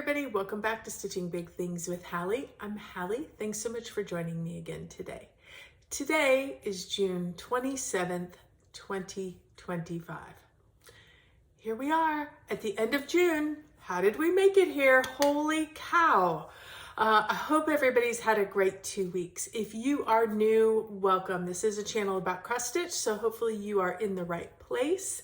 everybody, welcome back to Stitching Big Things with Hallie. I'm Hallie. Thanks so much for joining me again today. Today is June 27th, 2025. Here we are at the end of June. How did we make it here? Holy cow. I hope everybody's had a great 2 weeks. If you are new, welcome. This is a channel about cross stitch, so hopefully you are in the right place.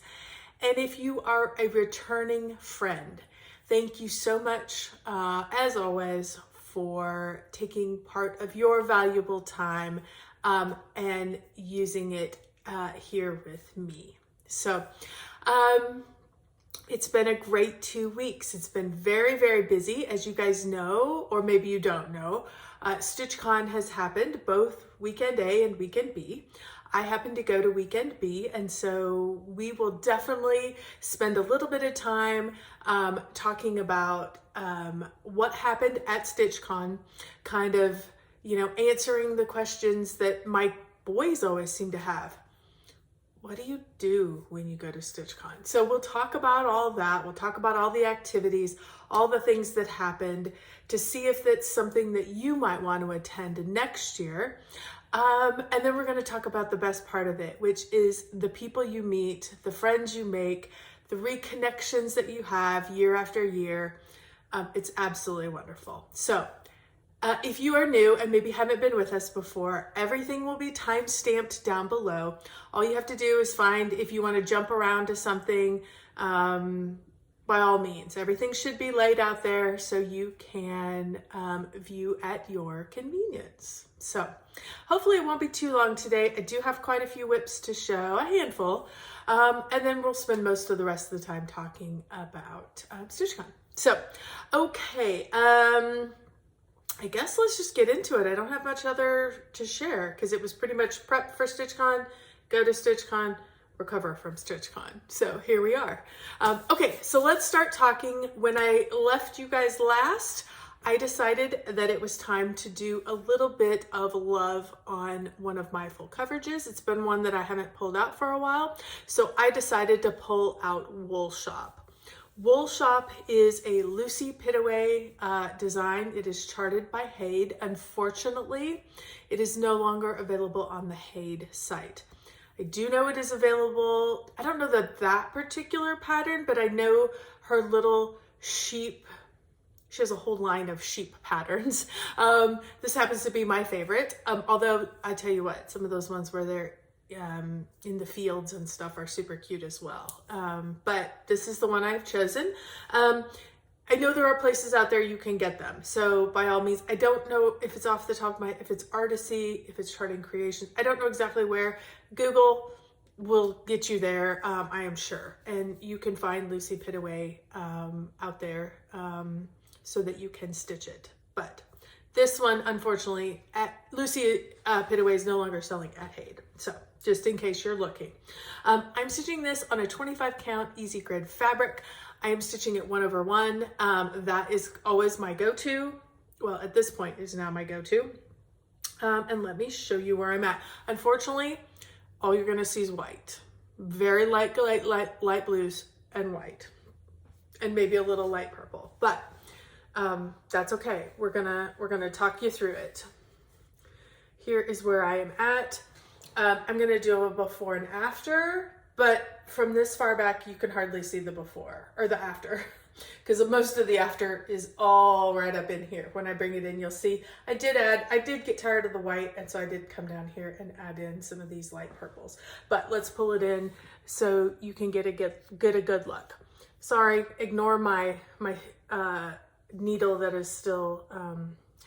And if you are a returning friend, thank you so much, as always, for taking part of your valuable time and using it here with me. So it's been a great 2 weeks. It's been very, very busy, as you guys know, or maybe you don't know. StitchCon has happened, both weekend A and weekend B. I happen to go to weekend B, and so we will definitely spend a little bit of time talking about what happened at StitchCon, kind of, answering the questions that my boys always seem to have. What do you do when you go to StitchCon? So we'll talk about all that. We'll talk about all the activities, all the things that happened, to see if that's something that you might want to attend next year. And then we're going to talk about the best part of it, which is the people you meet, the friends you make, the reconnections that you have year after year. It's absolutely wonderful. So if you are new and maybe haven't been with us before, everything will be time stamped down below. All you have to do is find, if you want to jump around to something, by all means, everything should be laid out there so you can view at your convenience. So hopefully it won't be too long today. I do have quite a few whips to show, a handful, and then we'll spend most of the rest of the time talking about StitchCon. So, okay, I guess let's just get into it. I don't have much other to share because it was pretty much prep for StitchCon, go to StitchCon, recover from StitchCon. So here we are. Okay, so let's start talking. When I left you guys last, I decided that it was time to do a little bit of love on one of my full coverages. It's been one that I haven't pulled out for a while. So I decided to pull out Wool Shop. Wool Shop is a Lucy Pitaway design. It is charted by Haid. Unfortunately, it is no longer available on the Haid site. I do know it is available. I don't know that particular pattern, but I know her little sheep, she has a whole line of sheep patterns. This happens to be my favorite. Although I tell you what, some of those ones where they're in the fields and stuff are super cute as well. But this is the one I've chosen. I know there are places out there you can get them. So by all means, I don't know if it's off the top of my, if it's Artisy, if it's Charting Creations. I don't know exactly where. Google will get you there, I am sure. And you can find Lucy Pitaway out there so that you can stitch it. But this one, unfortunately, Lucy Pitaway is no longer selling at Haid. So just in case you're looking. I'm stitching this on a 25 count easy grid fabric. I am stitching it 1/1. That is always my go-to. Well, at this point is now my go-to. And let me show you where I'm at. Unfortunately, all you're gonna see is white. Very light blues and white. And maybe a little light purple, but that's okay. We're gonna talk you through it. Here is where I am at. I'm gonna do a before and after, but from this far back, you can hardly see the before or the after, because most of the after is all right up in here. When I bring it in, you'll see I did get tired of the white, and so I did come down here and add in some of these light purples. But let's pull it in so you can get a good look. Sorry, ignore my needle that is still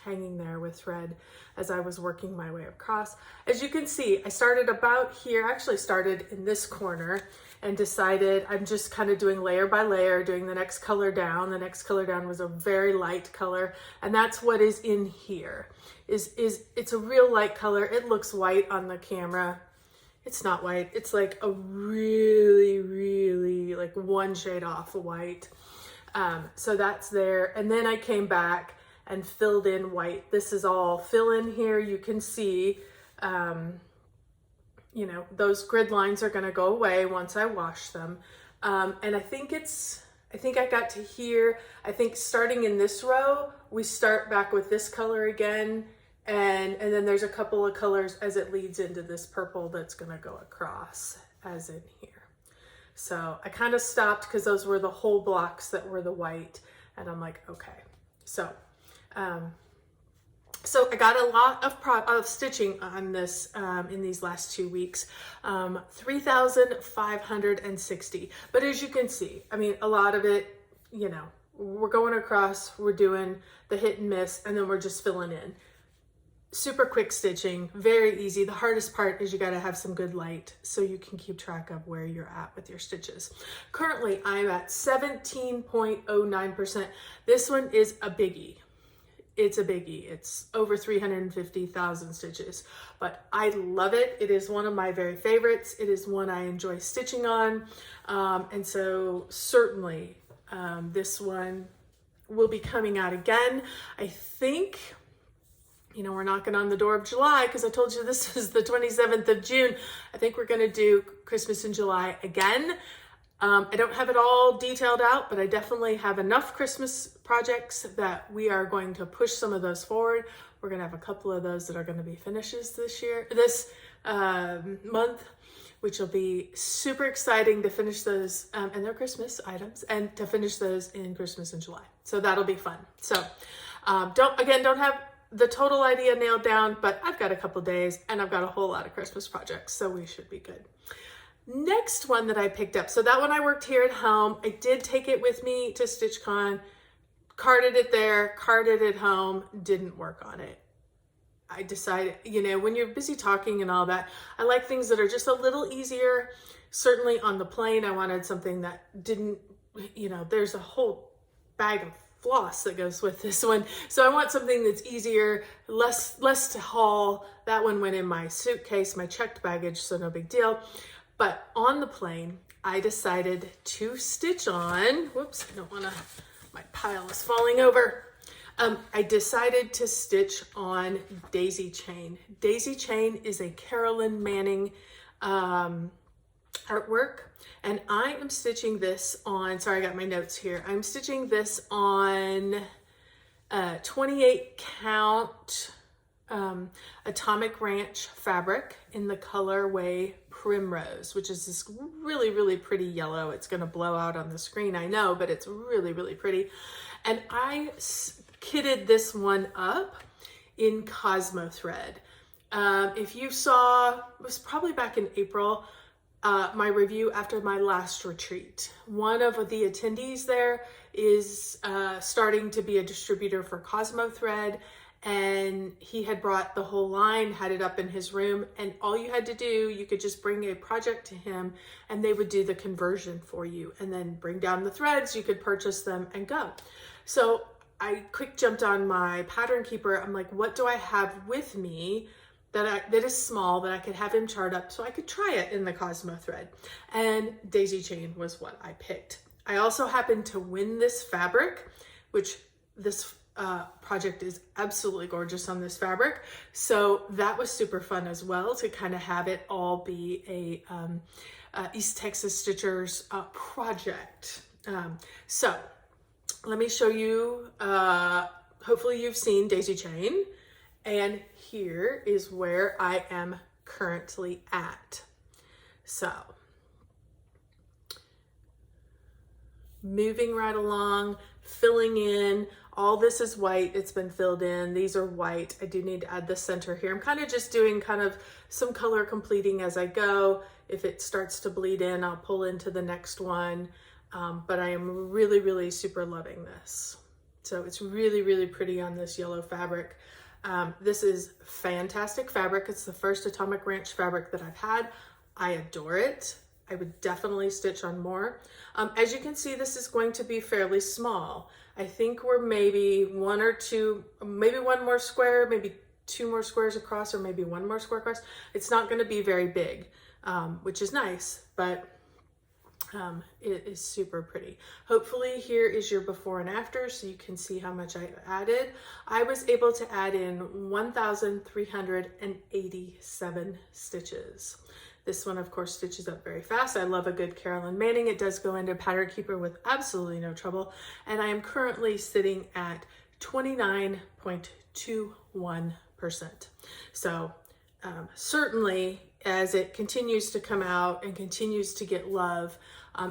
hanging there with thread as I was working my way across. As you can see, I started about here, actually started in this corner, and decided I'm just kind of doing layer by layer, doing the next color down. The next color down was a very light color, and that's what is in here. It's a real light color. It looks white on the camera. It's not white. It's like a really like one shade off white. So that's there. And then I came back and filled in white. This is all fill in here. You can see, those grid lines are gonna go away once I wash them. And I think it's I think I got to here. I think starting in this row, we start back with this color again, and then there's a couple of colors as it leads into this purple that's gonna go across as in here. So I kind of stopped because those were the whole blocks that were the white, and I'm like, okay. So so I got a lot of stitching on this in these last 2 weeks, 3,560. But as you can see, I mean, a lot of it, you know, we're going across, we're doing the hit and miss, and then we're just filling in. Super quick stitching, very easy. The hardest part is you got to have some good light so you can keep track of where you're at with your stitches. Currently, I'm at 17.09%. This one is a biggie. It's a biggie. It's over 350,000 stitches, but I love it. It is one of my very favorites. It is one I enjoy stitching on. And so certainly this one will be coming out again. I think, you know, we're knocking on the door of July because I told you this is the 27th of June. I think we're going to do Christmas in July again. I don't have it all detailed out, but I definitely have enough Christmas projects that we are going to push some of those forward. We're going to have a couple of those that are going to be finishes this month, which will be super exciting to finish those, and they're Christmas items, and to finish those in Christmas in July. So that'll be fun. So don't have the total idea nailed down, but I've got a couple days and I've got a whole lot of Christmas projects, so we should be good. Next one that I picked up, so that one I worked here at home. I did take it with me to StitchCon, carded it there, carded it home, didn't work on it. I decided, you know, when you're busy talking and all that, I like things that are just a little easier. Certainly on the plane, I wanted something that didn't, you know, there's a whole bag of floss that goes with this one. So I want something that's easier, less to haul. That one went in my suitcase, my checked baggage, so no big deal. But on the plane, I decided to stitch on, whoops, I don't wanna, my pile is falling over. I decided to stitch on Daisy Chain. Daisy Chain is a Carolyn Manning artwork, and I am stitching this on, sorry, I got my notes here. I'm stitching this on 28 count Atomic Ranch fabric in the colorway Primrose, which is this really, really pretty yellow. It's gonna blow out on the screen, I know, but it's really, really pretty. And I kitted this one up in Cosmo thread. If you saw, it was probably back in April, my review after my last retreat. One of the attendees there is starting to be a distributor for Cosmo thread, and he had brought the whole line, had it up in his room, and all you had to do, you could just bring a project to him and they would do the conversion for you and then bring down the threads, you could purchase them and go. So I quick jumped on my pattern keeper. I'm like, what do I have with me that is small that I could have him chart up so I could try it in the Cosmo thread? And Daisy Chain was what I picked. I also happened to win this fabric, which this project is absolutely gorgeous on this fabric. So that was super fun as well, to kind of have it all be a East Texas Stitchers project. So let me show you, hopefully you've seen Daisy Chain, and here is where I am currently at. So moving right along, filling in. All this is white, it's been filled in. These are white. I do need to add the center here. I'm kind of just doing kind of some color completing as I go. If it starts to bleed in, I'll pull into the next one. But I am really, really super loving this. So it's really, really pretty on this yellow fabric. This is fantastic fabric. It's the first Atomic Ranch fabric that I've had. I adore it. I would definitely stitch on more. As you can see, this is going to be fairly small. I think we're maybe one or two, maybe one more square, maybe two more squares across, or maybe one more square across. It's not going to be very big, which is nice, but It is super pretty. Hopefully here is your before and after so you can see how much I added. I was able to add in 1,387 stitches. This one, of course, stitches up very fast. I love a good Carolyn Manning. It does go into Pattern Keeper with absolutely no trouble. And I am currently sitting at 29.21%. So certainly as it continues to come out and continues to get love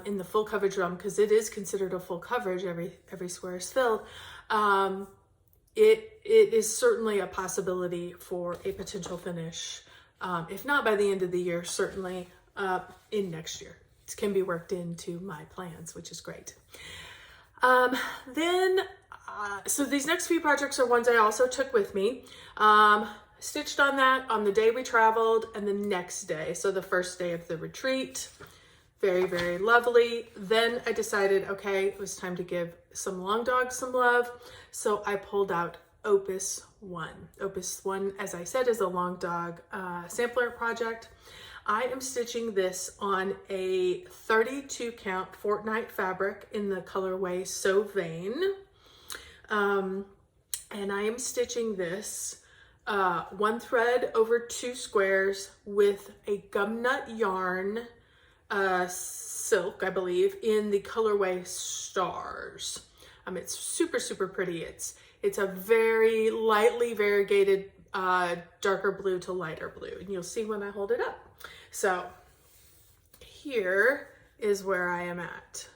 in the full coverage realm, because it is considered a full coverage, every square is filled, it is certainly a possibility for a potential finish. If not by the end of the year, certainly in next year. It can be worked into my plans, which is great. So these next few projects are ones I also took with me. Stitched on that on the day we traveled and the next day. So the first day of the retreat. Very, very lovely. Then I decided, okay, it was time to give some long dogs some love. So I pulled out Opus 1. Opus 1, as I said, is a long dog sampler project. I am stitching this on a 32 count Fortnite fabric in the colorway So Vain. And I am stitching this one thread over 2 squares with a gumnut yarn silk, I believe, in the colorway Stars. It's super, super pretty. It's a very lightly variegated darker blue to lighter blue, and you'll see when I hold it up. So here is where I am at.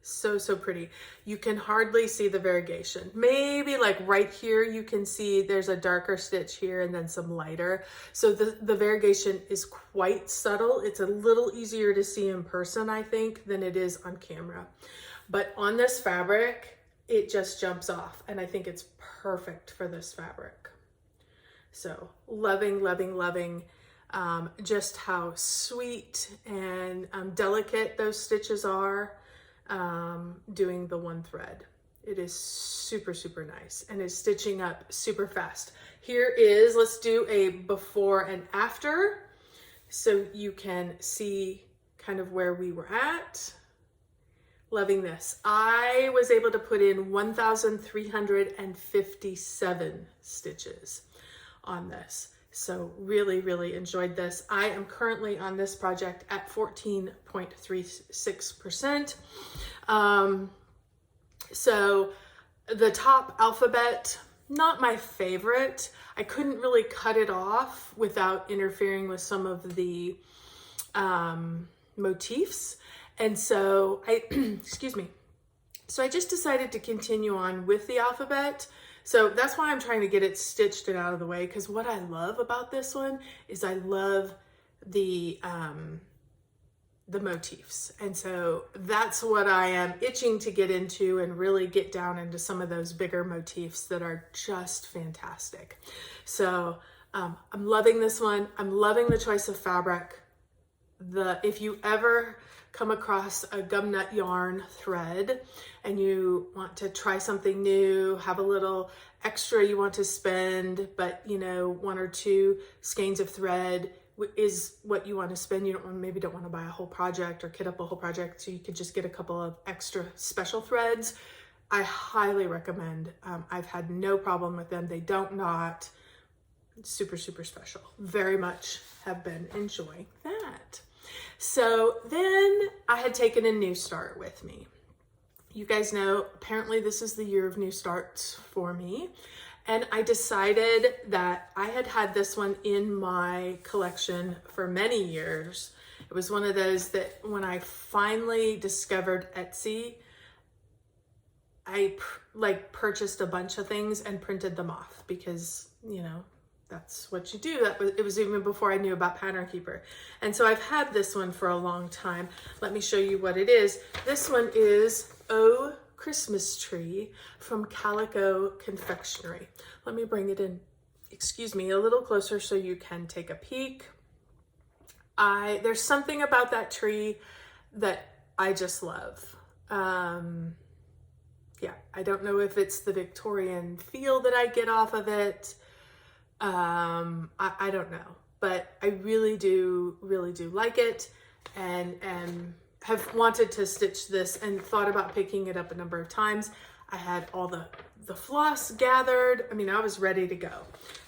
So, so pretty. You can hardly see the variegation. Maybe like right here, you can see there's a darker stitch here and then some lighter. So the variegation is quite subtle. It's a little easier to see in person, I think, than it is on camera. But on this fabric, it just jumps off, and I think it's perfect for this fabric. So loving, loving, loving just how sweet and delicate those stitches are. Doing the one thread. It is super, super nice and is stitching up super fast. Here is, let's do a before and after so you can see kind of where we were at. Loving this. I was able to put in 1,357 stitches on this. So really, really enjoyed this. I am currently on this project at 14.36%. So the top alphabet, not my favorite. I couldn't really cut it off without interfering with some of the motifs. And so excuse me. So I just decided to continue on with the alphabet. So that's why I'm trying to get it stitched and out of the way, because what I love about this one is I love the motifs. And so that's what I am itching to get into and really get down into some of those bigger motifs that are just fantastic. So I'm loving this one. I'm loving the choice of fabric. If you ever come across a gumnut yarn thread and you want to try something new, have a little extra you want to spend, but 1 or 2 skeins of thread is what you want to spend. You maybe don't want to buy a whole project or kit up a whole project, so you could just get a couple of extra special threads. I highly recommend. I've had no problem with them. They don't knot. Super, super special. Very much have been enjoying that. So then I had taken a new start with me. You guys know, apparently this is the year of new starts for me. And I decided that I had this one in my collection for many years. It was one of those that when I finally discovered Etsy, I purchased a bunch of things and printed them off because, that's what you do. It was even before I knew about Pattern Keeper. And so I've had this one for a long time. Let me show you what it is. This one is Oh Christmas Tree from Calico Confectionery. Let me bring it in, excuse me, a little closer so you can take a peek. There's something about that tree that I just love. Yeah, I don't know if it's the Victorian feel that I get off of it. I don't know, but I really do like it and have wanted to stitch this and thought about picking it up a number of times. I had all the floss gathered. I mean, I was ready to go.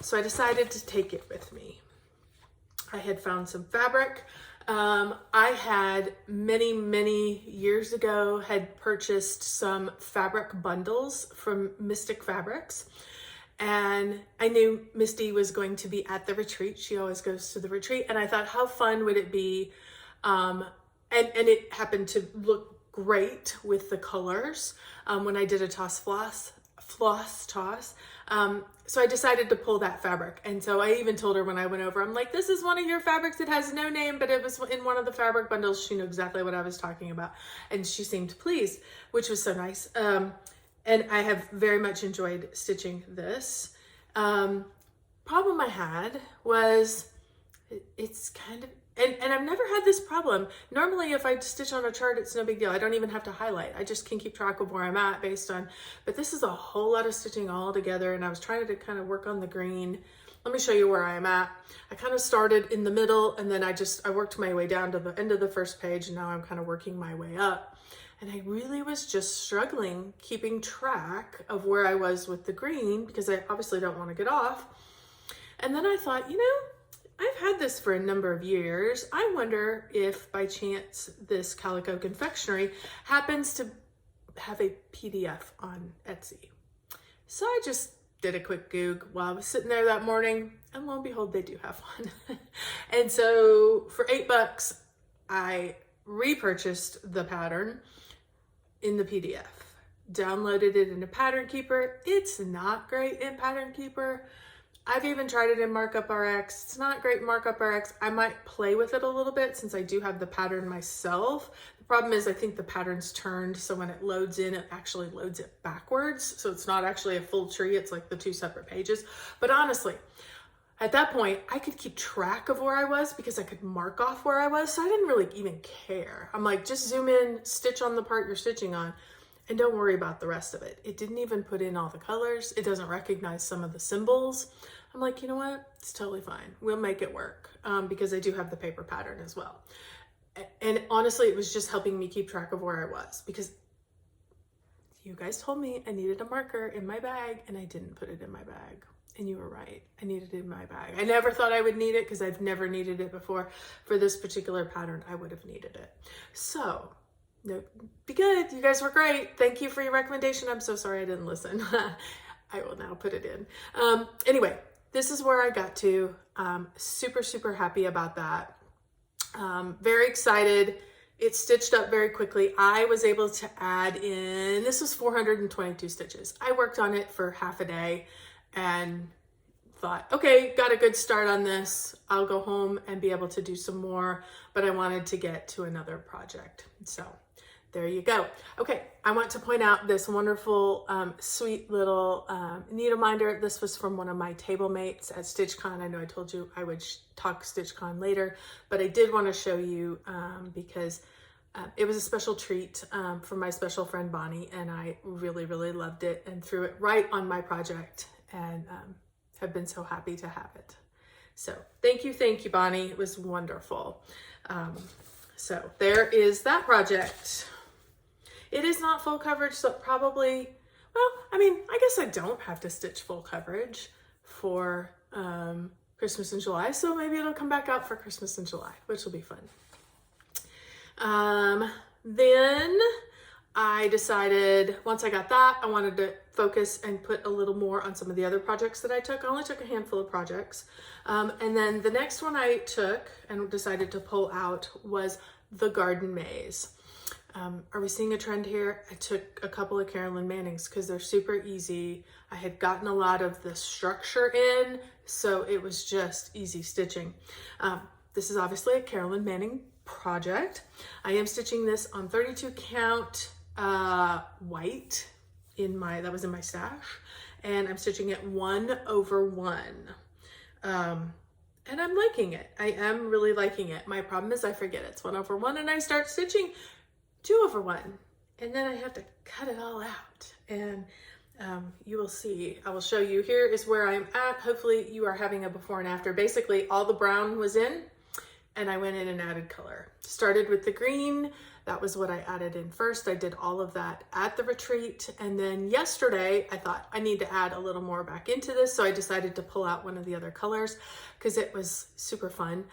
So I decided to take it with me. I had found some fabric. I had many years ago had purchased some fabric bundles from Mystic Fabrics. And I knew Misty was going to be at the retreat. She always goes to the retreat. And I thought, how fun would it be? And it happened to look great with the colors when I did a floss toss. So I decided to pull that fabric. And so I even told her when I went over, I'm like, this is one of your fabrics. It has no name, but it was in one of the fabric bundles. She knew exactly what I was talking about. And she seemed pleased, which was so nice. And I have very much enjoyed stitching this. Problem I had was it's kind of, and I've never had this problem. Normally, if I stitch on a chart, it's no big deal. I don't even have to highlight. I just can keep track of where I'm at based on, but this is a whole lot of stitching all together, and I was trying to kind of work on the green. Let me show you where I'm at. I kind of started in the middle, and then I worked my way down to the end of the first page, and now I'm kind of working my way up. And I really was just struggling keeping track of where I was with the green because I obviously don't want to get off. And then I thought, you know, I've had this for a number of years. I wonder if by chance this Calico Confectionery happens to have a PDF on Etsy. So I just did a quick Goog while I was sitting there that morning, and lo and behold, they do have one. And so for $8, I repurchased the pattern in the PDF, downloaded it in a Pattern Keeper. It's not great in Pattern Keeper. I've even tried it in Markup RX. It's not great in Markup RX. I might play with it a little bit since I do have the pattern myself. The problem is I think the pattern's turned, so when it loads in, it actually loads it backwards. So it's not actually a full tree. It's like the two separate pages. But honestly, at that point, I could keep track of where I was because I could mark off where I was. So I didn't really even care. I'm like, just zoom in, stitch on the part you're stitching on, and don't worry about the rest of it. It didn't even put in all the colors. It doesn't recognize some of the symbols. I'm like, you know what? It's totally fine. We'll make it work because I do have the paper pattern as well. And honestly, it was just helping me keep track of where I was because you guys told me I needed a marker in my bag and I didn't put it in my bag. And you were right. I needed it in my bag. I never thought I would need it because I've never needed it before. For this particular pattern, I would have needed it. So, no, be good. You guys were great. Thank you for your recommendation. I'm so sorry I didn't listen. I will now put it in. Anyway, this is where I got to. Super happy about that. Very excited. It stitched up very quickly. I was able to add in, this was 422 stitches. I worked on it for half a day and thought, okay, got a good start on this. I'll go home and be able to do some more, but I wanted to get to another project. So there you go. Okay, I want to point out this wonderful, sweet little needle minder. This was from one of my table mates at StitchCon. I know I told you I would talk StitchCon later, but I did want to show you because it was a special treat from my special friend Bonnie, and I really loved it and threw it right on my project and have been so happy to have it. So thank you, Bonnie. It was wonderful. So there is that project. It is not full coverage, so probably, well, I mean, I guess I don't have to stitch full coverage for Christmas in July, so maybe it'll come back out for Christmas in July, which will be fun. Then I decided once I got that, I wanted to focus and put a little more on some of the other projects that I took. I only took a handful of projects. And then the next one I took and decided to pull out was the garden maze. Are we seeing a trend here? I took a couple of Carolyn Mannings because they're super easy. I had gotten a lot of the structure in, so it was just easy stitching. This is obviously a Carolyn Manning project. I am stitching this on 32 count white that was in my stash, and I'm stitching it 1/1. And I'm liking it. I am really liking it. My problem is I forget it's 1/1 and I start stitching 2/1, and then I have to cut it all out. And you will see, I will show you. Here is where I'm at. Hopefully you are having a before and after. Basically all the brown was in, and I went in and added color. Started with the green. That was what I added in first. I did all of that at the retreat. And then yesterday I thought I need to add a little more back into this. So I decided to pull out one of the other colors because it was super fun,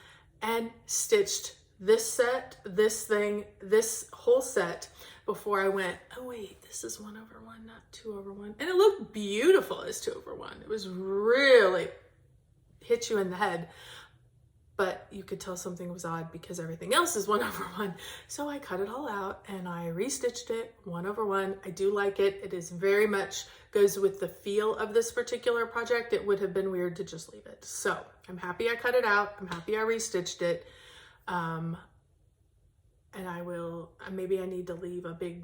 and stitched this set, this thing, this whole set before I went, oh wait, this is 1/1, not 2/1. And it looked beautiful as 2/1. It was really hit you in the head, but you could tell something was odd because everything else is 1/1. So I cut it all out and I restitched it 1/1. I do like it. It is very much goes with the feel of this particular project. It would have been weird to just leave it. So I'm happy I cut it out. I'm happy I restitched it. And I will, maybe I need to leave a big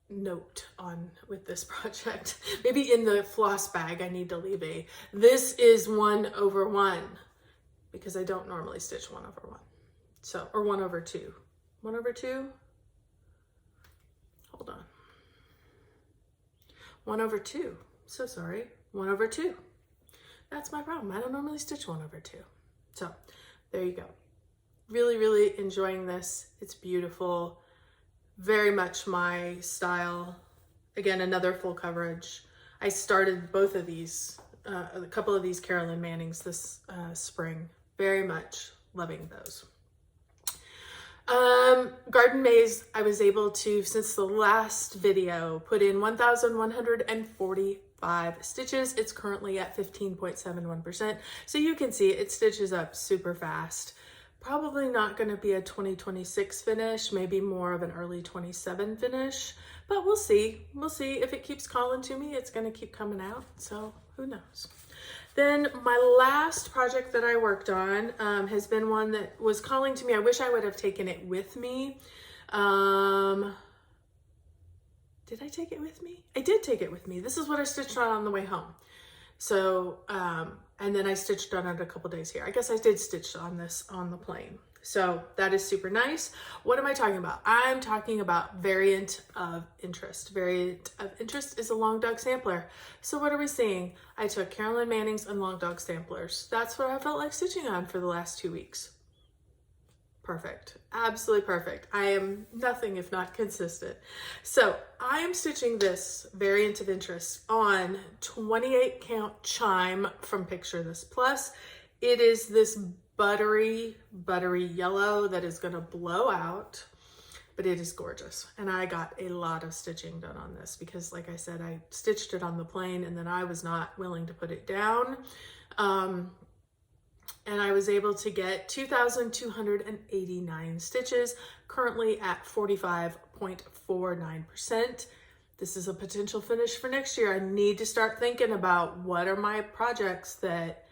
note on with this project. Maybe in the floss bag, I need to leave this is 1/1, because I don't normally stitch 1/1. So, or 1/2. 1/2? Hold on. 1/2. So sorry. 1/2. That's my problem. I don't normally stitch 1/2. So there you go. Really, really enjoying this. It's beautiful. Very much my style. Again, another full coverage. I started both of these, a couple of these Carolyn Mannings this spring. Very much loving those. Garden Maze, I was able to, since the last video, put in 1,145 stitches. It's currently at 15.71%. So you can see it stitches up super fast. Probably not going to be a 2026 finish, maybe more of an early 27 finish, but we'll see. We'll see. If it keeps calling to me, it's going to keep coming out. So who knows? Then my last project that I worked on has been one that was calling to me. I wish I would have taken it with me. Did I take it with me? I did take it with me. This is what I stitched on the way home. So, and then I stitched on it a couple days here. I guess I did stitch on this on the plane. So that is super nice. What am I talking about? I'm talking about variant of interest. Variant of interest is a long dog sampler. So what are we seeing? I took Carolyn Manning's and long dog samplers. That's what I felt like stitching on for the last 2 weeks. Perfect. Absolutely perfect. I am nothing if not consistent. So I am stitching this variant of interest on 28 count chime from Picture This Plus. It is this buttery yellow that is going to blow out, but it is gorgeous. And I got a lot of stitching done on this because, like I said, I stitched it on the plane and then I was not willing to put it down. And I was able to get 2,289 stitches, currently at 45.49%. This is a potential finish for next year. I need to start thinking about what are my projects that,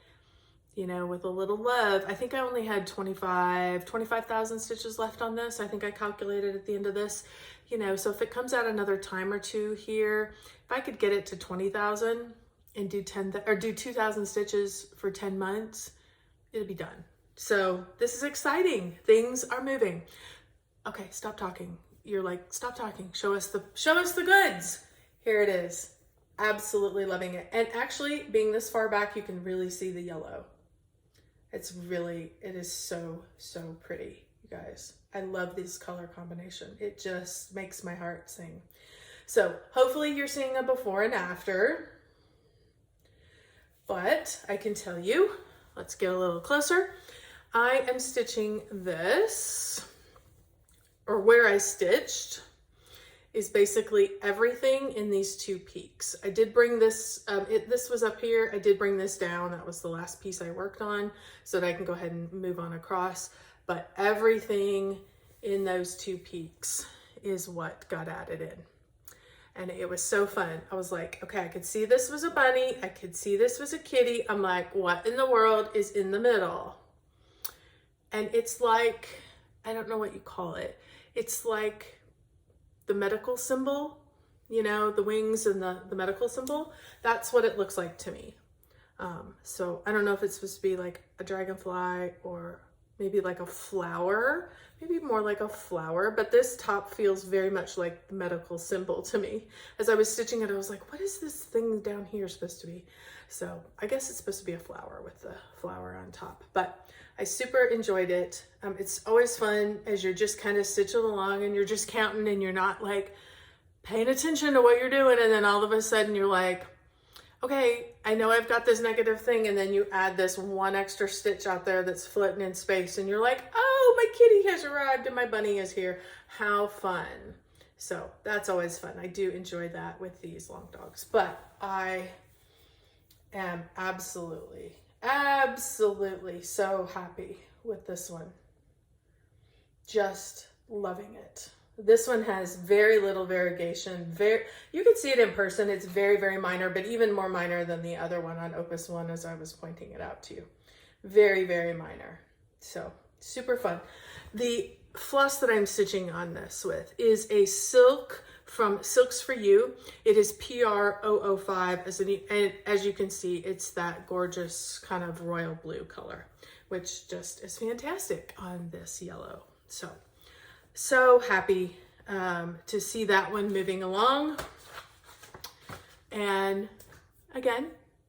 you know, with a little love. I think I only had 25,000 stitches left on this. I think I calculated at the end of this, you know, so if it comes out another time or two here, if I could get it to 20,000 and do 2,000 stitches for 10 months, it'll be done. So this is exciting. Things are moving. Okay, stop talking. You're like, stop talking. Show us the goods. Here it is. Absolutely loving it. And actually, being this far back, you can really see the yellow. It is so pretty, you guys. I love this color combination. It just makes my heart sing. So hopefully you're seeing a before and after. But I can tell you, let's get a little closer. I am stitching this, or where I stitched is basically everything in these two peaks. I did bring this, this was up here. I did bring this down. That was the last piece I worked on so that I can go ahead and move on across. But everything in those two peaks is what got added in. And it was so fun. I was like, okay, I could see this was a bunny. I could see this was a kitty. I'm like, what in the world is in the middle? And it's like, I don't know what you call it. It's like the medical symbol, you know, the wings and the medical symbol. That's what it looks like to me. So I don't know if it's supposed to be like a dragonfly or maybe like a flower, maybe more like a flower, but this top feels very much like the medical symbol to me. As I was stitching it, I was like, what is this thing down here supposed to be? So I guess it's supposed to be a flower with the flower on top, but I super enjoyed it. It's always fun as you're just kind of stitching along and you're just counting and you're not like paying attention to what you're doing. And then all of a sudden you're like, okay, I know I've got this negative thing, and then you add this one extra stitch out there that's floating in space, and you're like, oh, my kitty has arrived and my bunny is here. How fun. So that's always fun. I do enjoy that with these long dogs, but I am absolutely so happy with this one. Just loving it. This one has very little variegation. You can see it in person. It's very minor, but even more minor than the other one on Opus 1 as I was pointing it out to you. Very minor. So super fun. The floss that I'm stitching on this with is a silk from Silks For You. It is PR005. And as you can see, it's that gorgeous kind of royal blue color, which just is fantastic on this yellow. So happy to see that one moving along, and again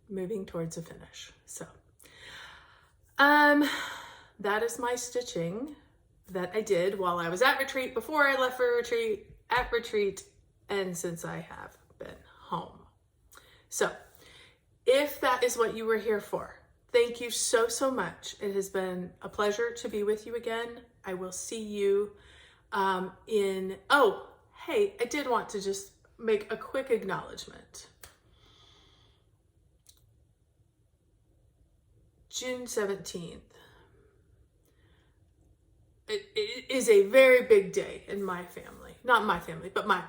moving towards a finish. So that is my stitching that I did while I was at retreat, before I left for retreat, at retreat, and since I have been home. So if that is what you were here for, thank you so much. It has been a pleasure to be with you again. I will see you oh, hey, I did want to just make a quick acknowledgement. June 17th. It is a very big day in my family. Not my family, but my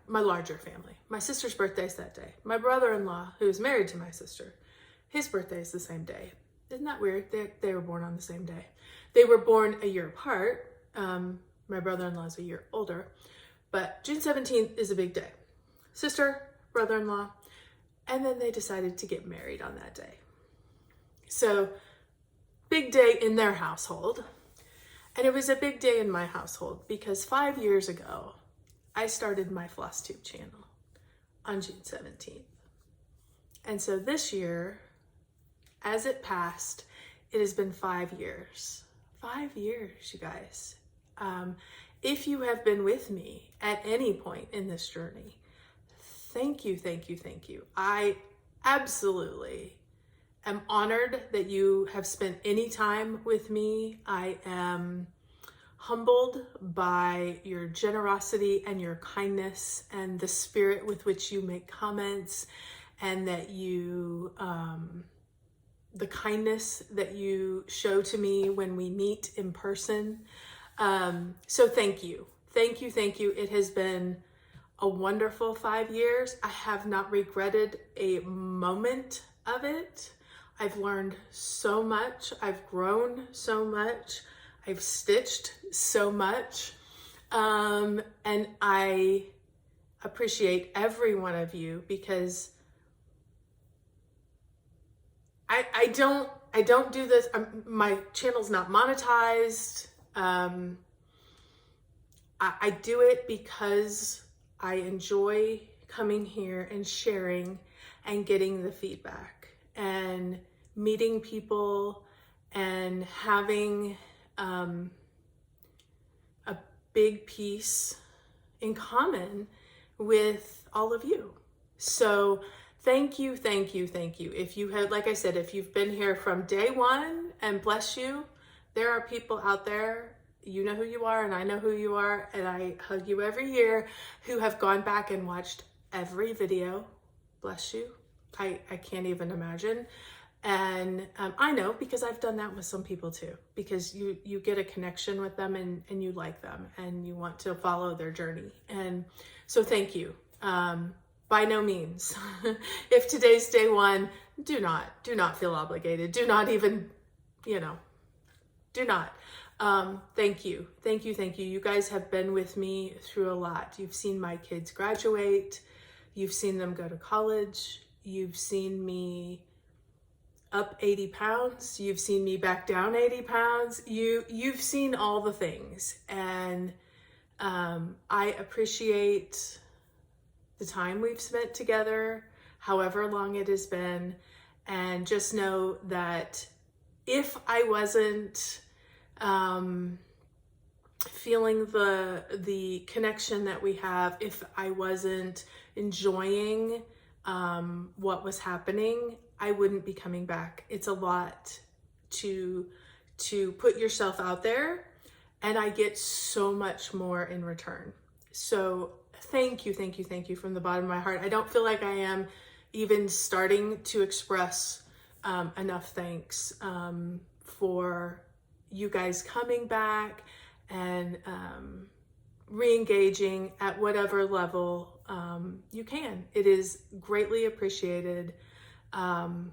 larger family. My sister's birthday is that day. My brother-in-law, who is married to my sister, his birthday is the same day. Isn't that weird? They were born on the same day. They were born a year apart. My brother-in-law is a year older, but June 17th is a big day. Sister, brother-in-law, and then they decided to get married on that day. So big day in their household. And it was a big day in my household because 5 years ago, I started my Flosstube channel on June 17th. And so this year, as it passed, it has been 5 years. 5 years, you guys. If you have been with me at any point in this journey, thank you. I absolutely am honored that you have spent any time with me. I am humbled by your generosity and your kindness and the spirit with which you make comments, and that you, the kindness that you show to me when we meet in person. So thank you. It has been a wonderful 5 years. I have not regretted a moment of it. I've learned so much. I've grown so much. I've stitched so much. And I appreciate every one of you, because I don't do this. My channel's not monetized. I do it because I enjoy coming here and sharing and getting the feedback and meeting people and having a big piece in common with all of you. So thank you. If you have, like I said, if you've been here from day one, and bless you, there are people out there, you know who you are and I know who you are, and I hug you every year, who have gone back and watched every video. Bless you. I can't even imagine. And I know, because I've done that with some people too, because you get a connection with them and you like them and you want to follow their journey. And so thank you. By no means. If today's day one, do not feel obligated. Do not even, do not. Thank you. You guys have been with me through a lot. You've seen my kids graduate. You've seen them go to college. You've seen me up 80 pounds. You've seen me back down 80 pounds. You've seen all the things. And I appreciate the time we've spent together, however long it has been. And just know that if I wasn't feeling the connection that we have, if I wasn't enjoying what was happening, I wouldn't be coming back. It's a lot to put yourself out there, and I get so much more in return. So thank you from the bottom of my heart. I don't feel like I am even starting to express enough thanks for you guys coming back and re-engaging at whatever level you can. It is greatly appreciated. And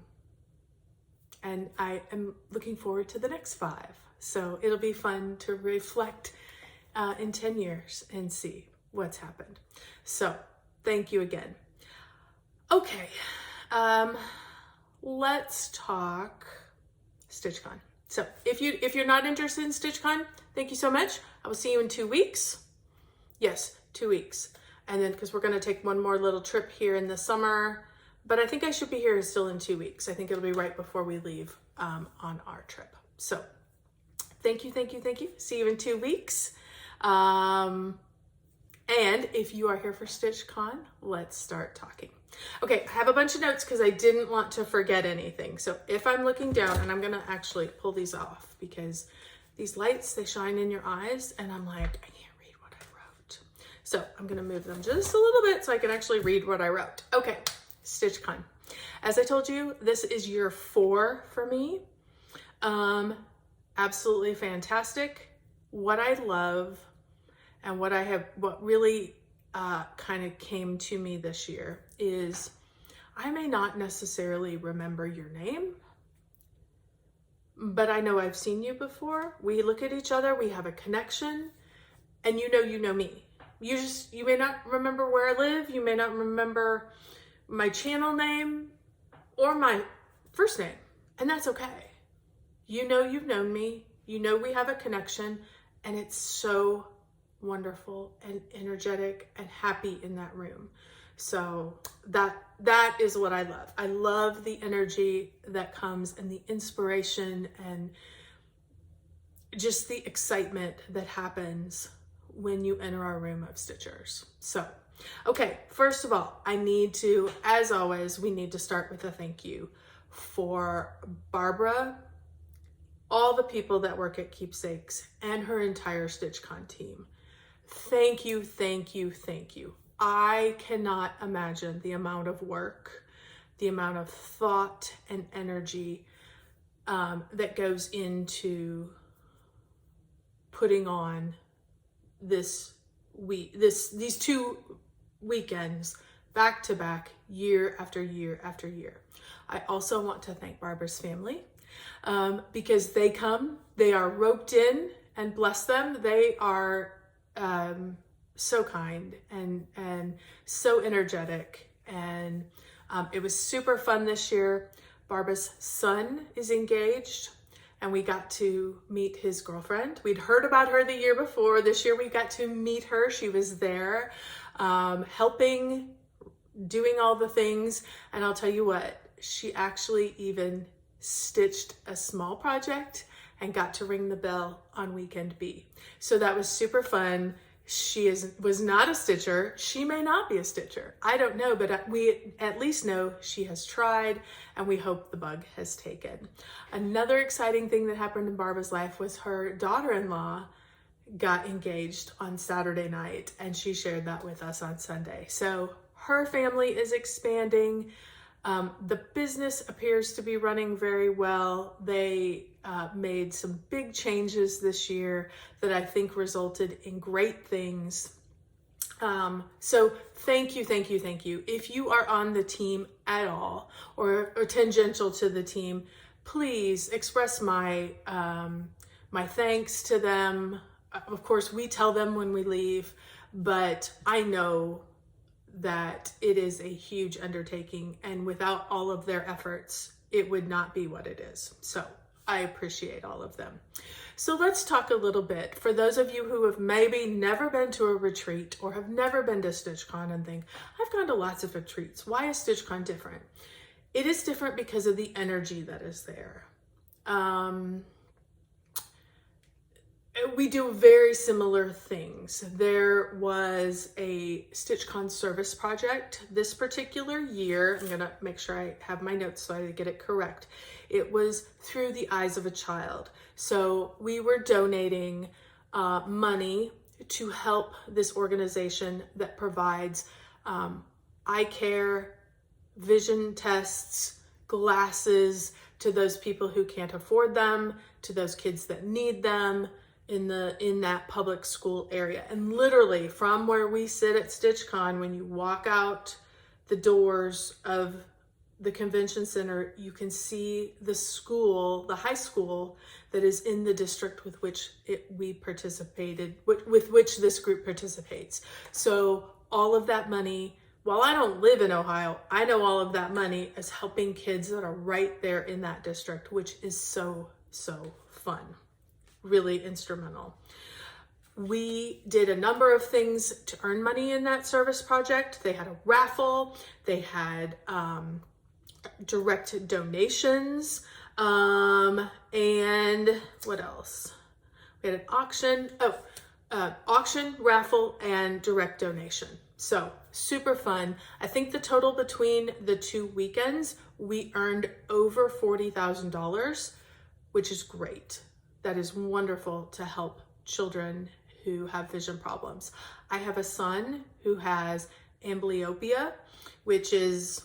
I am looking forward to the next 5. So it'll be fun to reflect in 10 years and see what's happened. So thank you again. Okay, let's talk StitchCon. So if you're not interested in StitchCon, thank you so much. I will see you in 2 weeks. Yes, 2 weeks. And then, because we're going to take one more little trip here in the summer, but I think I should be here still in 2 weeks. I think it'll be right before we leave on our trip. So thank you. See you in 2 weeks. And if you are here for StitchCon, let's start talking. Okay, I have a bunch of notes because I didn't want to forget anything. So if I'm looking down, and I'm gonna actually pull these off because these lights, they shine in your eyes, and I'm like, I can't read what I wrote. So I'm gonna move them just a little bit so I can actually read what I wrote. Okay, StitchCon. As I told you, this is year 4 for me. Absolutely fantastic. What I love and what really kind of came to me this year is I may not necessarily remember your name, but I know I've seen you before. We look at each other, we have a connection, and you know me. You may not remember where I live, you may not remember my channel name or my first name, and that's okay. You know you've known me, you know we have a connection, and it's so wonderful and energetic and happy in that room. So that is what I love. I love the energy that comes and the inspiration and just the excitement that happens when you enter our room of Stitchers. So, okay, first of all, as always, we need to start with a thank you for Barbara, all the people that work at Keepsakes, and her entire StitchCon team. Thank you. I cannot imagine the amount of work, the amount of thought and energy that goes into putting on these 2 weekends back to back, year after year after year. I also want to thank Barbara's family because they are roped in, and bless them, they are so kind and so energetic, and it was super fun this year. Barbara's son is engaged, and we got to meet his girlfriend. We'd heard about her the year before. This year we got to meet her. She was there helping, doing all the things, and I'll tell you what, she actually even stitched a small project and got to ring the bell on weekend B. So that was super fun. She was not a stitcher. She may not be a stitcher. I don't know, but we at least know she has tried, and we hope the bug has taken. Another exciting thing that happened in Barbara's life was her daughter-in-law got engaged on Saturday night, and she shared that with us on Sunday. So her family is expanding. The business appears to be running very well. They made some big changes this year that I think resulted in great things. So thank you. If you are on the team at all or tangential to the team, please express my thanks to them. Of course, we tell them when we leave, but I know that it is a huge undertaking, and without all of their efforts, it would not be what it is. So I appreciate all of them. So let's talk a little bit, for those of you who have maybe never been to a retreat or have never been to StitchCon and think, I've gone to lots of retreats. Why is StitchCon different? It is different because of the energy that is there. We do very similar things. There was a StitchCon service project this particular year. I'm gonna make sure I have my notes so I get it correct. It was through the eyes of a child. So we were donating money to help this organization that provides eye care, vision tests, glasses to those people who can't afford them, to those kids that need them in that public school area. And literally from where we sit at StitchCon, when you walk out the doors of the convention center, you can see the school, the high school that is in the district with which we participated, with which this group participates. So all of that money, while I don't live in Ohio, I know all of that money is helping kids that are right there in that district, which is so, so fun. Really instrumental. We did a number of things to earn money in that service project. They had a raffle, they had direct donations, and what else? We had an auction, auction, raffle, and direct donation. So super fun. I think the total between the 2 weekends, we earned over $40,000, which is great. That is wonderful to help children who have vision problems. I have a son who has amblyopia, which is,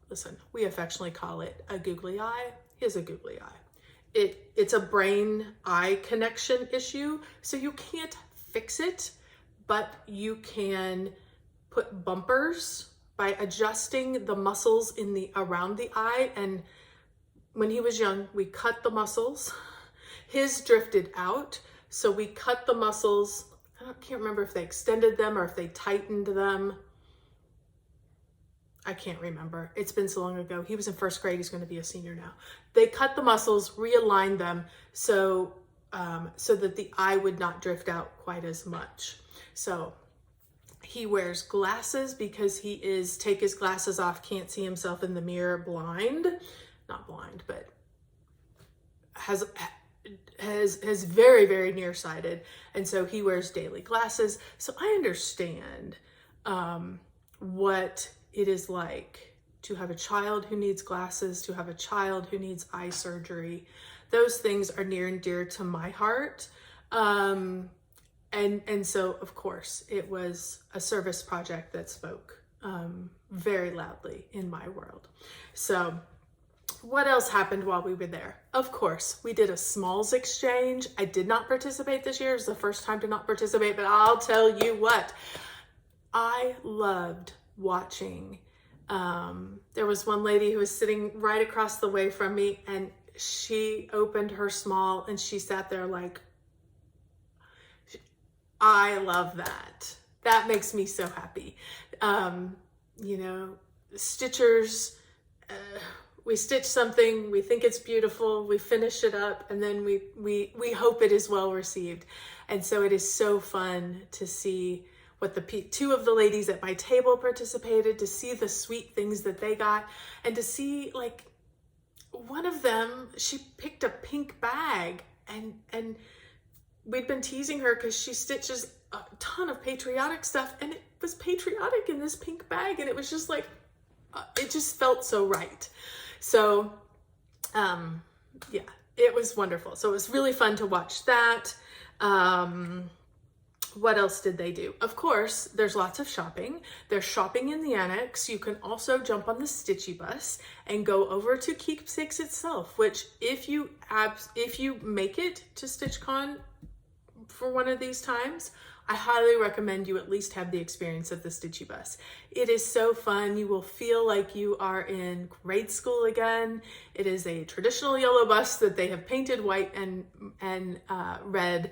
listen, we affectionately call it a googly eye. He has a googly eye. It's a brain-eye connection issue, so you can't fix it, but you can put bumpers by adjusting the muscles around the eye. And when he was young, we cut the muscles. His drifted out, so we cut the muscles. I can't remember if they extended them or if they tightened them. I can't remember. It's been so long ago. He was in first grade. He's going to be a senior now. They cut the muscles, realigned them so that the eye would not drift out quite as much. So he wears glasses because he take his glasses off, can't see himself in the mirror, blind. Not blind, but has very, very nearsighted. And so he wears daily glasses. So I understand what it is like to have a child who needs glasses, to have a child who needs eye surgery. Those things are near and dear to my heart. And so, of course, it was a service project that spoke very loudly in my world. So what else happened while we were there? Of course, we did a smalls exchange. I did not participate this year. It was the first time to not participate, but I'll tell you what, I loved watching. There was one lady who was sitting right across the way from me, and she opened her small and she sat there like, I love that. That makes me so happy. You know, stitchers, we stitch something, we think it's beautiful, we finish it up, and then we hope it is well received. And so it is so fun to see what two of the ladies at my table participated, to see the sweet things that they got, and to see, like, one of them, she picked a pink bag, and we'd been teasing her because she stitches a ton of patriotic stuff, and it was patriotic in this pink bag, and it was just like, it just felt so right. So, yeah, it was wonderful. So it was really fun to watch that. What else did they do? Of course, there's lots of shopping. There's shopping in the annex. You can also jump on the Stitchy bus and go over to Keepsakes itself, which if you make it to StitchCon for one of these times, I highly recommend you at least have the experience of the Stitchy bus. It is so fun. You will feel like you are in grade school again. It is a traditional yellow bus that they have painted white and red.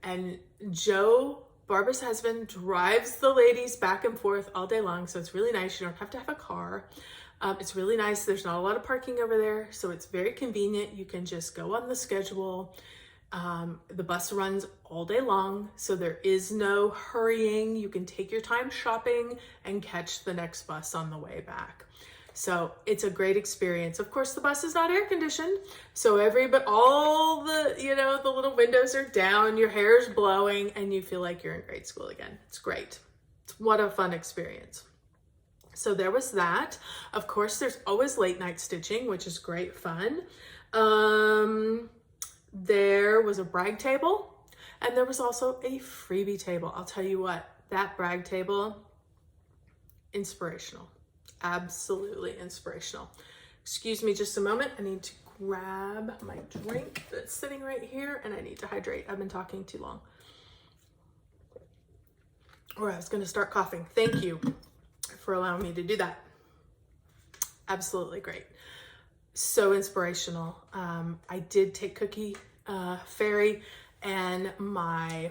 And Joe, Barbara's husband, drives the ladies back and forth all day long. So it's really nice. You don't have to have a car. It's really nice. There's not a lot of parking over there, so it's very convenient. You can just go on the schedule. The bus runs all day long, so there is no hurrying. You can take your time shopping and catch the next bus on the way back. So it's a great experience. Of course, the bus is not air conditioned, so but all the, the little windows are down, your hair is blowing, and you feel like you're in grade school again. It's great. What a fun experience. So there was that. Of course, there's always late night stitching, which is great fun. There was a brag table, and there was also a freebie table. I'll tell you what, that brag table, inspirational. Absolutely inspirational. Excuse me just a moment. I need to grab my drink that's sitting right here, and I need to hydrate. I've been talking too long. Or I was going to start coughing. Thank you for allowing me to do that. Absolutely great. So inspirational. I did take Cookie Fairy and my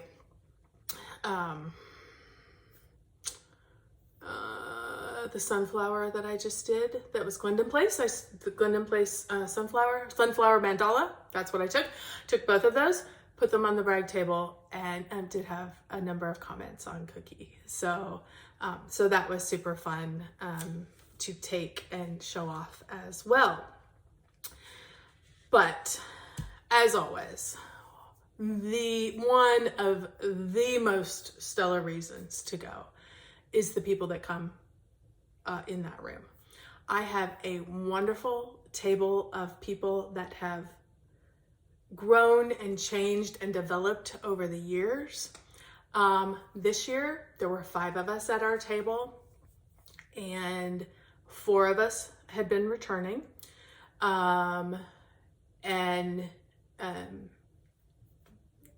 the sunflower that I just did, that was Glendon Place. The Glendon Place sunflower mandala, that's what I took both of those, put them on the brag table, and did have a number of comments on Cookie. So that was super fun to take and show off as well. But as always, one of the most stellar reasons to go is the people that come in that room. I have a wonderful table of people that have grown and changed and developed over the years. This year, there were 5 of us at our table, and 4 of us had been returning.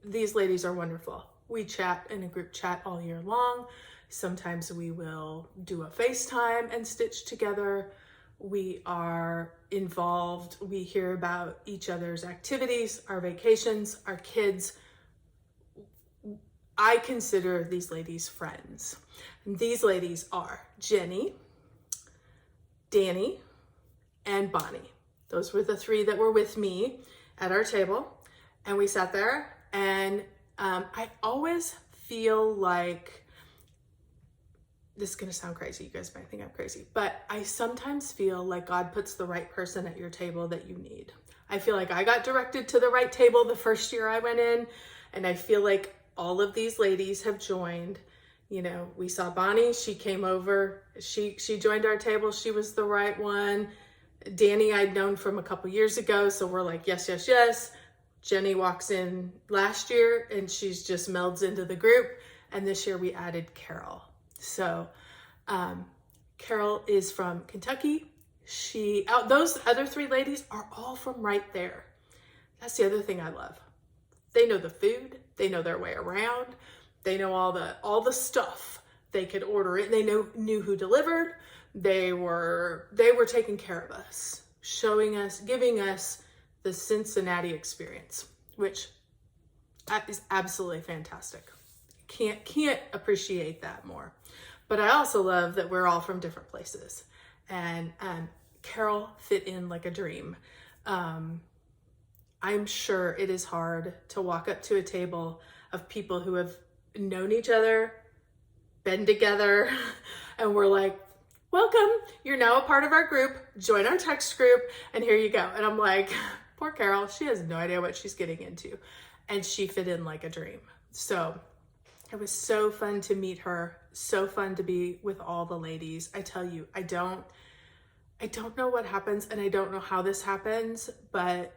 These ladies are wonderful. We chat in a group chat all year long. Sometimes we will do a FaceTime and stitch together. We are involved. We hear about each other's activities, our vacations, our kids. I consider these ladies friends. And these ladies are Jenny, Danny, and Bonnie. Those were the 3 that were with me at our table. And we sat there, and I always feel like, this is gonna sound crazy, you guys might think I'm crazy, but I sometimes feel like God puts the right person at your table that you need. I feel like I got directed to the right table the first year I went in, and I feel like all of these ladies have joined. We saw Bonnie, she came over, she joined our table, she was the right one. Danny I'd known from a couple years ago, so we're like, yes, yes, yes. Jenny walks in last year, and she's just melds into the group, and this year we added Carol. So Carol is from Kentucky. Those other 3 ladies are all from right there. That's the other thing I love. They know the food. They know their way around. They know all the stuff. They could order it. They knew who delivered. They were taking care of us, giving us the Cincinnati experience, which is absolutely fantastic. Can't appreciate that more. But I also love that we're all from different places, and Carol fit in like a dream. I'm sure it is hard to walk up to a table of people who have known each other, been together, and we're like, welcome, you're now a part of our group, join our text group, and here you go. And I'm like, poor Carol, she has no idea what she's getting into, and she fit in like a dream. So it was so fun to meet her, so fun to be with all the ladies. I tell you, I don't know what happens, and I don't know how this happens, but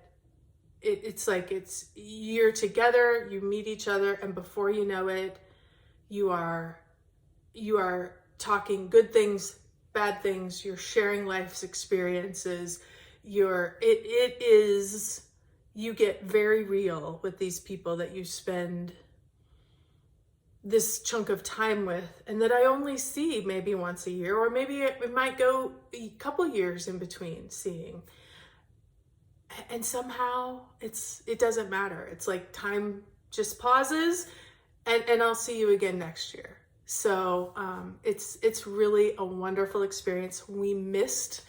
it's like you're together, you meet each other, and before you know it, you are talking good things, bad things, you're sharing life's experiences, you get very real with these people that you spend this chunk of time with, and that I only see maybe once a year, or maybe it might go a couple years in between seeing. And somehow it doesn't matter. It's like time just pauses, and I'll see you again next year. So it's really a wonderful experience. We missed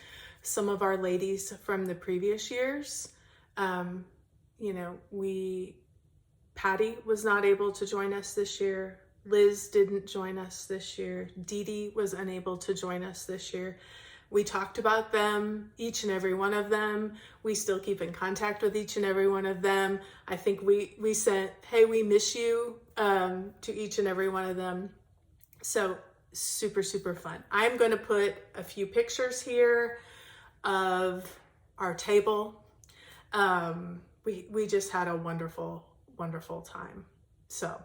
some of our ladies from the previous years. You know, Patty was not able to join us this year. Liz didn't join us this year. Dee Dee was unable to join us this year. We talked about them, each and every one of them. We still keep in contact with each and every one of them. I think we sent, hey, we miss you, to each and every one of them. So super, super fun. I'm going to put a few pictures here of our table. We just had a wonderful, wonderful time. So,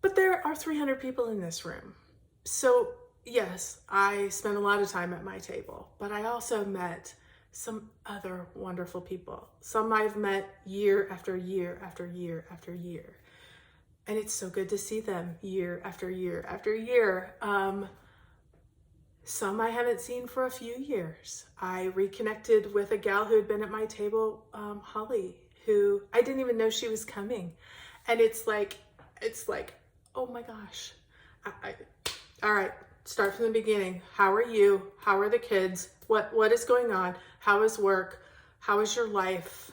but there are 300 people in this room. So yes, I spent a lot of time at my table, but I also met some other wonderful people. Some I've met year after year after year after year. And it's so good to see them year after year after year. Some I haven't seen for a few years. I reconnected with a gal who had been at my table, Holly, who I didn't even know she was coming. And it's like, oh my gosh. All right, start from the beginning. How are you? How are the kids? What is going on? How is work? How is your life?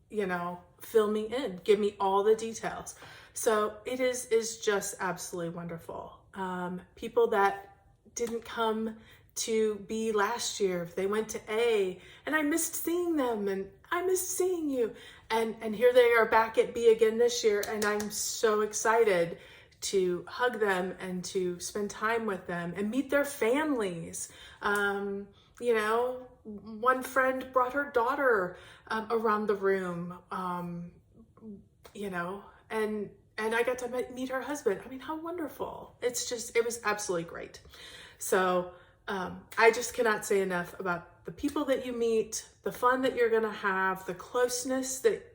You know, fill me in. Give me all the details. So it is just absolutely wonderful. People that didn't come to B last year, they went to A, and I missed seeing them, and I missed seeing you. And here they are back at B again this year, and I'm so excited to hug them and to spend time with them and meet their families. You know, one friend brought her daughter around the room, you know, and I got to meet her husband. I mean, how wonderful. It was absolutely great. So I just cannot say enough about the people that you meet, the fun that you're going to have, the closeness that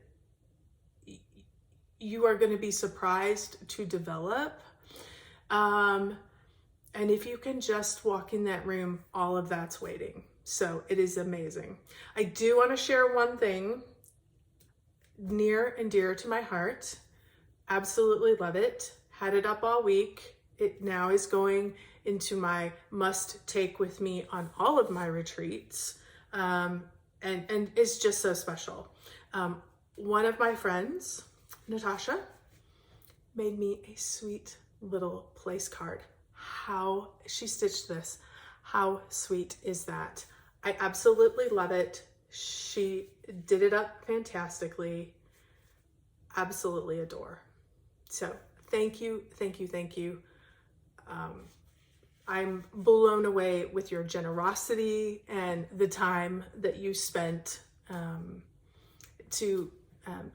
you are going to be surprised to develop. And if you can just walk in that room, all of that's waiting. So it is amazing. I do want to share one thing near and dear to my heart. Absolutely love it. Had it up all week. It now is going into my must take with me on all of my retreats. And it's just so special. One of my friends, Natasha, made me a sweet little place card. How she stitched this. How sweet is that? I absolutely love it. She did it up fantastically. Absolutely adore. So thank you, thank you, thank you. I'm blown away with your generosity and the time that you spent to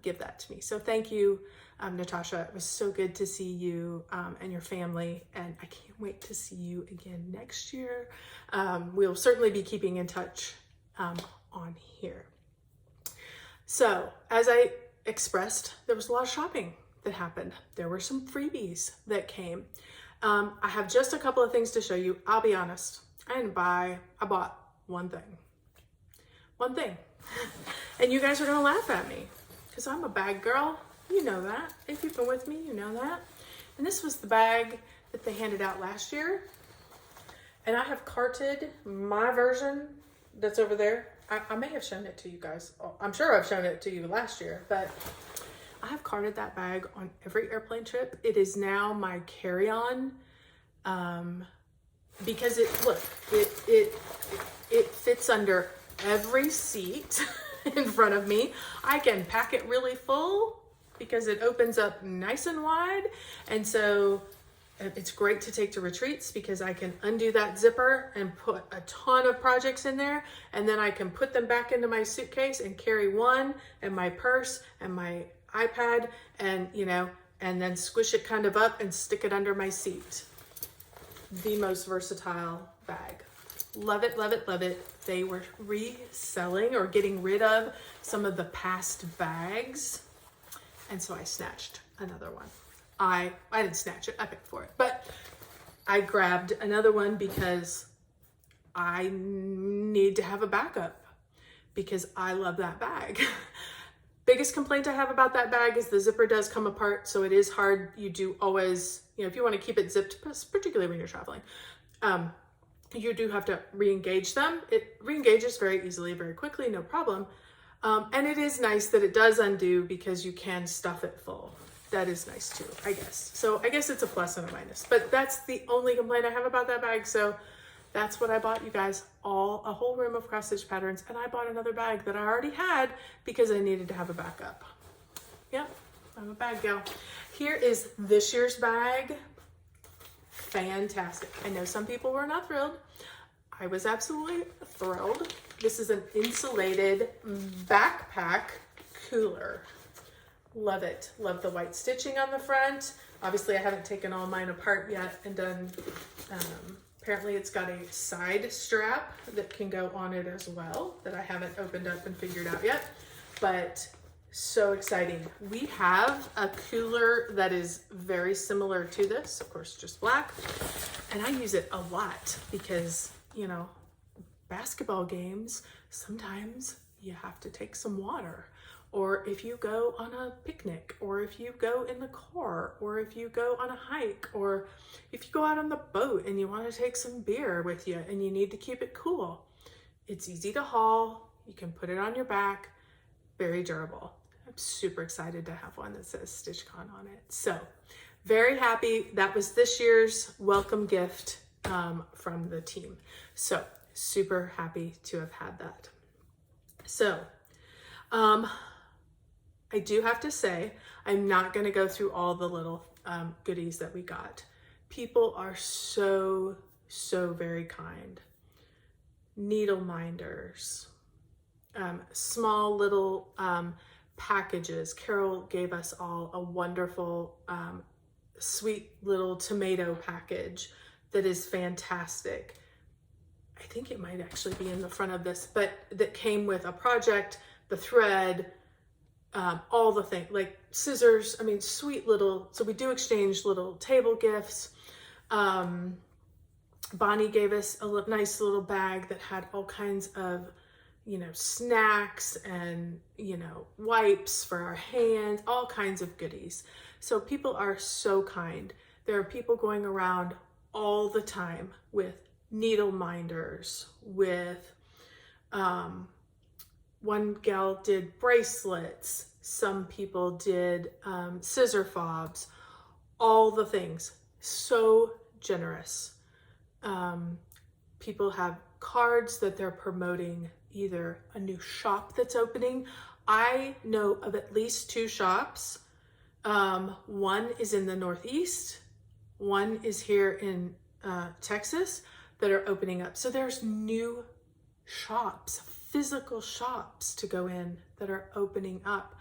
give that to me. So thank you, Natasha. It was so good to see you and your family, and I can't wait to see you again next year. We'll certainly be keeping in touch on here. So as I expressed, there was a lot of shopping that happened. There were some freebies that came. I have just a couple of things to show you. I'll be honest, I bought one thing. And you guys are gonna laugh at me because I'm a bag girl. You know that. If you've been with me, you know that. And this was the bag that they handed out last year. And I have carted my version that's over there. I may have shown it to you guys. I'm sure I've shown it to you last year, but I have carted that bag on every airplane trip. It is now my carry-on because it fits under every seat in front of me. I can pack it really full because it opens up nice and wide. And so it's great to take to retreats because I can undo that zipper and put a ton of projects in there. And then I can put them back into my suitcase and carry one and my purse and my iPad and, you know, and then squish it kind of up and stick it under my seat. The most versatile bag. Love it, love it, love it. They were reselling or getting rid of some of the past bags. And so I snatched another one. I didn't snatch it, I paid for it, but I grabbed another one because I need to have a backup because I love that bag. Biggest complaint I have about that bag is the zipper does come apart, so it is hard. You do always, you know, if you want to keep it zipped, particularly when you're traveling, you do have to re-engage them. It re-engages very easily, very quickly, no problem. And it is nice that it does undo because you can stuff it full. That is nice too, I guess. So I guess it's a plus and a minus, but that's the only complaint I have about that bag. So that's what I bought, you guys, a whole room of cross stitch patterns. And I bought another bag that I already had because I needed to have a backup. Yep, I'm a bag gal. Here is this year's bag. Fantastic. I know some people were not thrilled. I was absolutely thrilled. This is an insulated backpack cooler. Love it. Love the white stitching on the front. Obviously, I haven't taken all mine apart yet and done, apparently it's got a side strap that can go on it as well that I haven't opened up and figured out yet, but so exciting. We have a cooler that is very similar to this, of course, just black, and I use it a lot because, you know, basketball games, sometimes you have to take some water, or if you go on a picnic, or if you go in the car, or if you go on a hike, or if you go out on the boat and you want to take some beer with you and you need to keep it cool. It's easy to haul. You can put it on your back. Very durable. I'm super excited to have one that says StitchCon on it. So very happy. That was this year's welcome gift from the team. So super happy to have had that. So I do have to say, I'm not going to go through all the little goodies that we got. People are so very kind. Needle minders, small little packages. Carol gave us all a wonderful sweet little tomato package that is fantastic. I think it might actually be in the front of this, but that came with a project, the thread, all the things, like scissors. I mean, sweet little, so we do exchange little table gifts. Bonnie gave us a nice little bag that had all kinds of, you know, snacks and, you know, wipes for our hands, all kinds of goodies. So people are so kind. There are people going around all the time with needle minders, with, one gal did bracelets, some people did scissor fobs, all the things. So generous. People have cards that they're promoting, either a new shop that's opening. I know of at least 2 shops. One is in the Northeast, one is here in Texas that are opening up. So there's new shops, physical shops to go in that are opening up.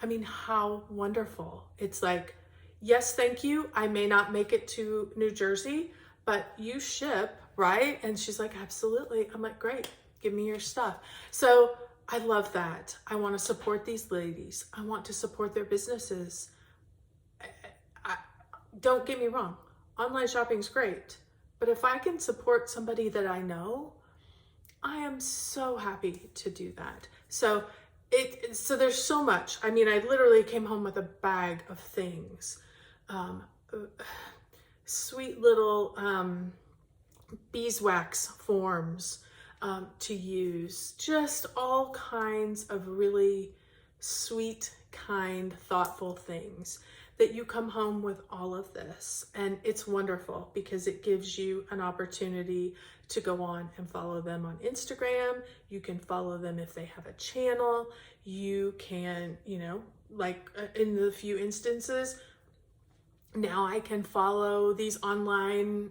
I mean, how wonderful. It's like, yes, thank you. I may not make it to New Jersey, but you ship, right? And she's like, absolutely. I'm like, great, give me your stuff. So I love that. I want to support these ladies. I want to support their businesses. Don't get me wrong. Online shopping is great, but if I can support somebody that I know, I am so happy to do that. So there's so much. I mean, I literally came home with a bag of things. Sweet little beeswax forms to use. Just all kinds of really sweet, kind, thoughtful things that you come home with all of this. And it's wonderful because it gives you an opportunity to go on and follow them on Instagram. You can follow them if they have a channel. You can, you know, like in the few instances, now I can follow these online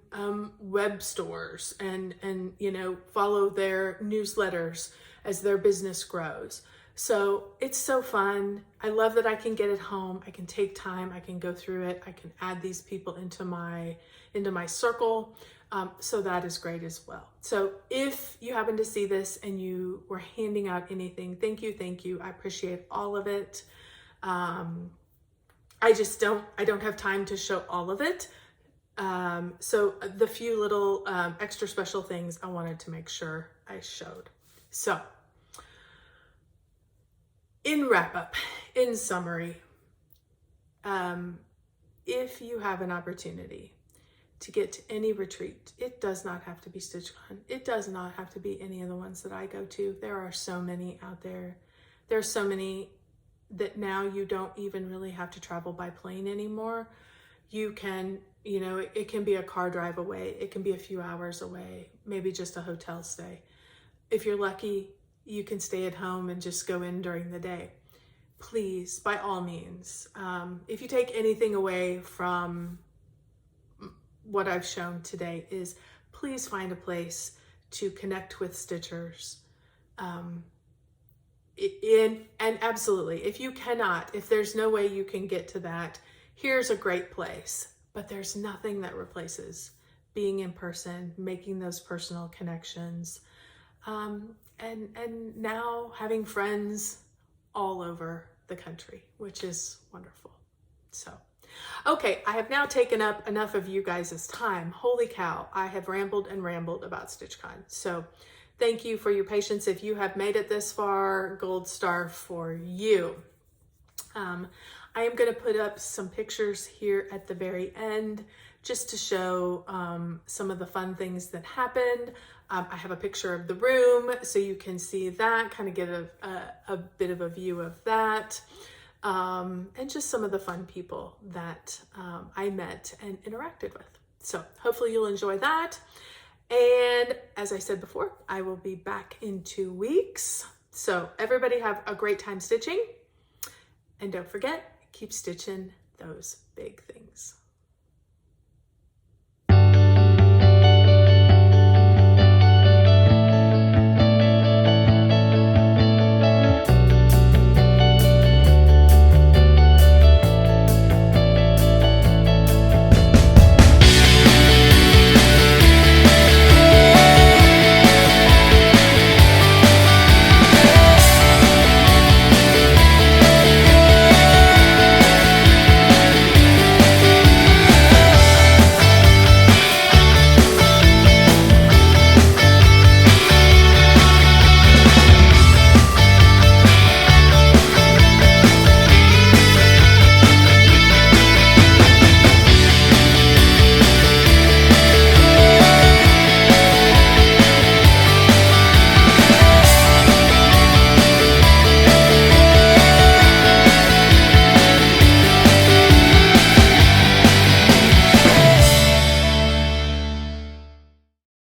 web stores and, you know, follow their newsletters as their business grows. So it's so fun. I love that I can get it home. I can take time. I can go through it. I can add these people into my circle. So that is great as well. So if you happen to see this and you were handing out anything, thank you. Thank you. I appreciate all of it. I don't have time to show all of it. So the few little extra special things I wanted to make sure I showed. So in wrap up, in summary, if you have an opportunity to get to any retreat. It does not have to be StitchCon. It does not have to be any of the ones that I go to. There are so many out there. There are so many that now you don't even really have to travel by plane anymore. You can, it can be a car drive away. It can be a few hours away, maybe just a hotel stay. If you're lucky, you can stay at home and just go in during the day. Please, by all means, if you take anything away from what I've shown today, is please find a place to connect with stitchers. And absolutely, if you cannot, if there's no way you can get to that, here's a great place. But there's nothing that replaces being in person, making those personal connections, and now having friends all over the country, which is wonderful. So, okay, I have now taken up enough of you guys' time. Holy cow, I have rambled and rambled about StitchCon. So thank you for your patience. If you have made it this far, gold star for you. I am going to put up some pictures here at the very end just to show some of the fun things that happened. I have a picture of the room so you can see that, kind of get a bit of a view of that. And just some of the fun people that I met and interacted with. So hopefully you'll enjoy that. And as I said before, I will be back in 2 weeks. So everybody have a great time stitching. And don't forget, keep stitching those big things.